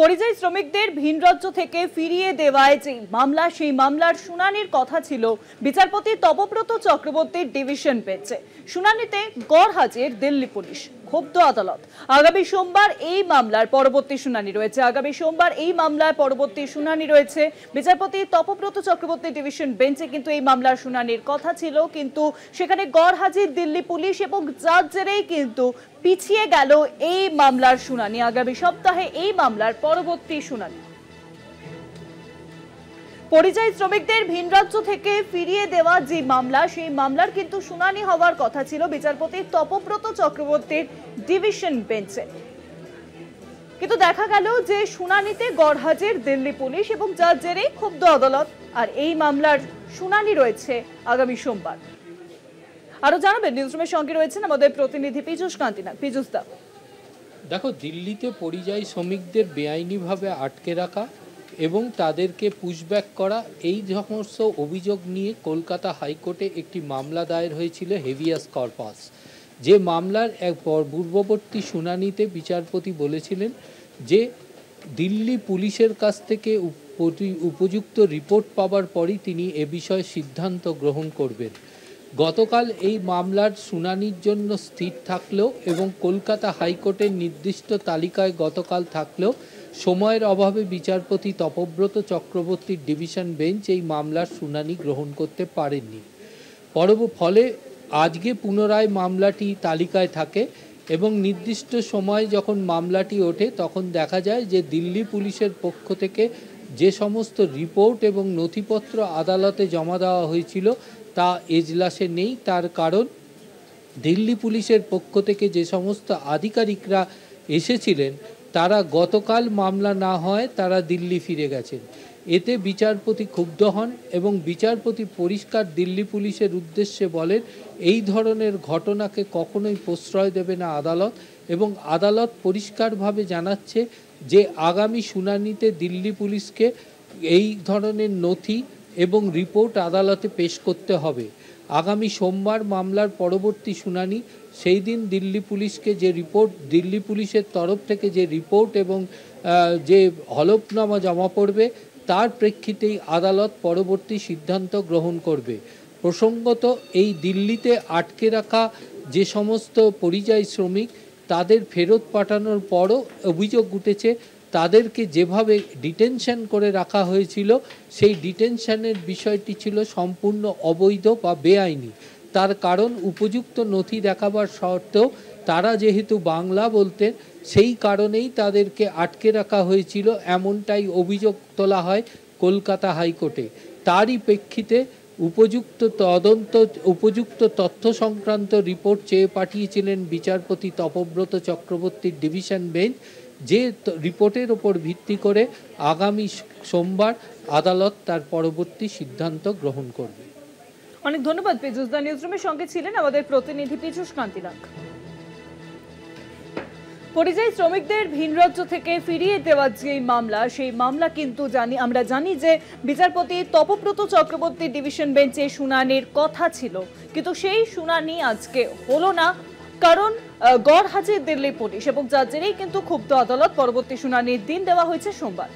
পরিযায়ী শ্রমিকদের ভিন রাজ্য থেকে ফিরিয়ে দেওয়ায় যে মামলা, সেই মামলার শুনানির কথা ছিল বিচারপতি তপব্রত চক্রবর্তীর ডিভিশন বেঞ্চে। শুনানিতে গড়হাজির দিল্লি পুলিশ, ক্ষুব্ধ আদালত। আগামী সোমবার এই মামলার পরবর্তী শুনানি রয়েছে বিচারপতি তপব্রত চক্রবর্তী ডিভিশন বেঞ্চে। কিন্তু এই মামলার শুনানির কথা ছিল, কিন্তু সেখানে গড়হাজির দিল্লি পুলিশ এবং যার জেরেই কিন্তু পিছিয়ে গেল এই মামলার শুনানি। আগামী সপ্তাহে এই মামলার পরবর্তী শুনানি। পরিযায়ী শ্রমিকদের ভিন রাজ্য থেকে ফিরিয়ে দেওয়া যে মামলা, সেই মামলার কিন্তু শুনানি হওয়ার কথা ছিল বিচারপতি তপব্রত চক্রবর্তীর ডিভিশন বেঞ্চে। কিন্তু দেখা গেল যে শুনানিতে গড়হাজির দিল্লি পুলিশ এবং যার জেরেই ক্ষুব্ধ আদালত। আর এই মামলার শুনানি রয়েছে আগামী সোমবার। আরো জানাবেন, নিউজরুমের সঙ্গে রয়েছেন আমাদের প্রতিনিধি পীযূষ কান্তি নাগ। পীযূষ দা, দেখো, দিল্লিতে পরিযায়ী শ্রমিকদের বেআইনিভাবে আটকে রাখা এবং তাদেরকে পুশব্যাক করা, এই সমস্ত অভিযোগ নিয়ে কলকাতা হাইকোর্টে একটি মামলা দায়ের হয়েছিল, হেভিয়াস কর্পাস। যে মামলার এক পূর্ববর্তী শুনানিতে বিচারপতি বলেছিলেন যে দিল্লি পুলিশের কাছ থেকে উপযুক্ত রিপোর্ট পাওয়ার পরই তিনি এ বিষয়ে সিদ্ধান্ত গ্রহণ করবেন। গতকাল এই মামলার শুনানির জন্য স্থির থাকলেও এবং কলকাতা হাইকোর্টের নির্দিষ্ট তালিকায় গতকাল থাকলেও সময়ের অভাবে বিচারপতি তপব্রত চক্রবর্তীর ডিভিশন বেঞ্চ এই মামলার শুনানি গ্রহণ করতে পারেননি। ফলে আজকে পুনরায় মামলাটি তালিকায় থাকে এবং নির্দিষ্ট সময় যখন মামলাটি ওঠে তখন দেখা যায় যে দিল্লি পুলিশের পক্ষ থেকে যে সমস্ত রিপোর্ট এবং নথিপত্র আদালতে জমা দেওয়া হয়েছিল তা এজলাসে নেই। তার কারণ দিল্লি পুলিশের পক্ষ থেকে যে সমস্ত আধিকারিকরা এসেছিলেন তারা গতকাল মামলা না হয় তারা দিল্লি ফিরে গেছেন। এতে বিচারপতি ক্ষুব্ধ হন এবং বিচারপতি পরিষ্কার দিল্লি পুলিশের উদ্দেশ্যে বলেন, এই ধরনের ঘটনাকে কখনোই প্রশ্রয় দেবে না আদালত। এবং আদালত পরিষ্কারভাবে জানাচ্ছে যে আগামী শুনানিতে দিল্লি পুলিশকে এই ধরনের নথি এবং রিপোর্ট আদালতে পেশ করতে হবে। আগামী সোমবার মামলার পরবর্তী শুনানি। সেই দিন দিল্লি পুলিশকে যে রিপোর্ট, দিল্লি পুলিশের তরফ থেকে যে রিপোর্ট এবং যে হলফনামা জমা পড়বে তার প্রেক্ষিতেই আদালত পরবর্তী সিদ্ধান্ত গ্রহণ করবে। প্রসঙ্গত, এই দিল্লিতে আটকে রাখা যে সমস্ত পরিযায়ী শ্রমিক তাদের ফেরত পাঠানোর পরও অভিযোগ উঠেছে তাদেরকে যেভাবে ডিটেনশন করে রাখা হয়েছিল সেই ডিটেনশনের বিষয়টি ছিল সম্পূর্ণ অবৈধ বা বেআইনি। তার কারণ উপযুক্ত নথি দেখাবার সত্ত্বেও তারা যেহেতু বাংলা বলতেন সেই কারণেই তাদেরকে আটকে রাখা হয়েছিল, এমনটাই অভিযোগ তোলা হয় কলকাতা হাইকোর্টে। তারই প্রেক্ষিতে উপযুক্ত তথ্য সংক্রান্ত রিপোর্ট চেয়ে পাঠিয়েছিলেন বিচারপতি তপব্রত চক্রবর্তীর ডিভিশন বেঞ্চ, যে রিপোর্টের ওপর ভিত্তি করে আগামী সোমবার আদালত তার পরবর্তী সিদ্ধান্ত গ্রহণ করবে। অনেক ধন্যবাদ পীযূষ দা। নিউজরুমের সঙ্গে ছিলেন আমাদের প্রতিনিধি পীযূষ কান্তি নাগ। পরিযায়ী শ্রমিকদের ভিন রাজ্য থেকে ফিরিয়ে দেওয়ার যে মামলা, সেই মামলা কিন্তু আমরা জানি যে বিচারপতি তপব্রত চক্রবর্তী ডিভিশন বেঞ্চে শুনানির কথা ছিল, কিন্তু সেই শুনানি আজকে হলো না। কারণ গড়হাজির দিল্লি পুলিশ এবং যার জেরেই কিন্তু ক্ষুব্ধ আদালত। পরবর্তী শুনানির দিন দেওয়া হয়েছে সোমবার।